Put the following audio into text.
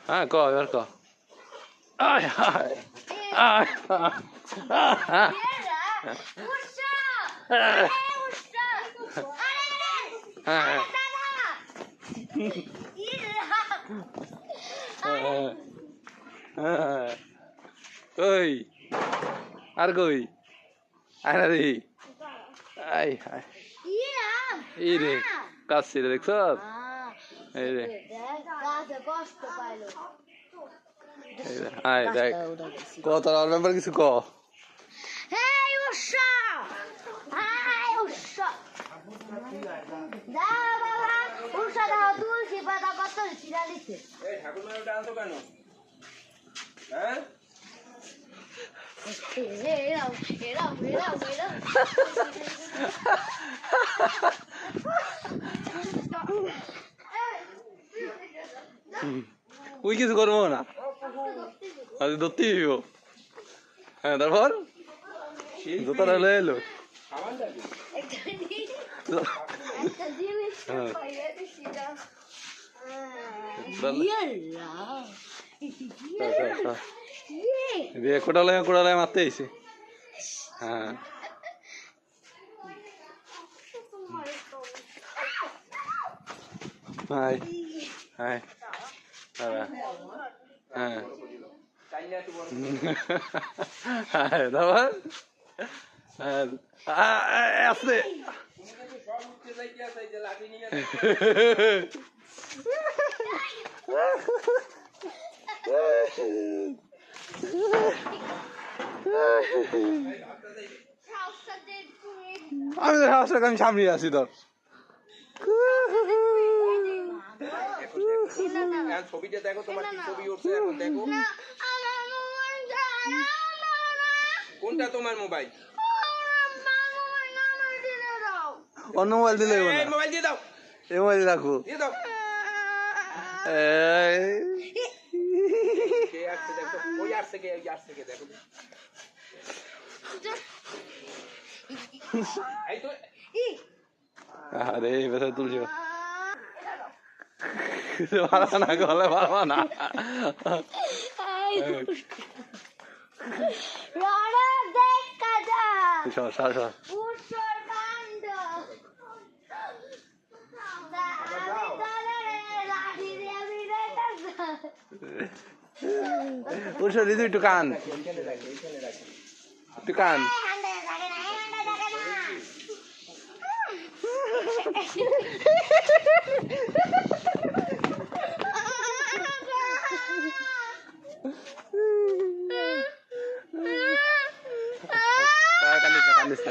হ্যাঁ ক এবার ক আয় আয় আয় আয় কই আর কই আয় না রে আয় আয় এই রে কাছে দেখছ এই রে আয় দেখ ক তোর আর ব্যাপার কিছু ক ওই কিছু করবো না আজ ধরতেই হইব হ্যাঁ তারপর জুতাটা লয়ে এলো কোটালে মারতে আইছে হ্যাঁ হাই হাই হ্যাঁ হ্যাঁ তারপর আসতে আমি তো সাহসটাকে আমি সামনে আছি তোর ছবিটা দেখো তোমার কি ছবি উঠছে এখন দেখো কোনটা তোমার মোবাইল অন্য মোবাইল দিলে মোবাইল দিয়ে দাও এই মোবাইল রাখো দিয়ে দাও কে আসছে দেখো ওই আসছে কে দেখো এই তো আরে বেটা তুলছি পারবা না গলে পারবা না একটু কান একটু কান কান্দিস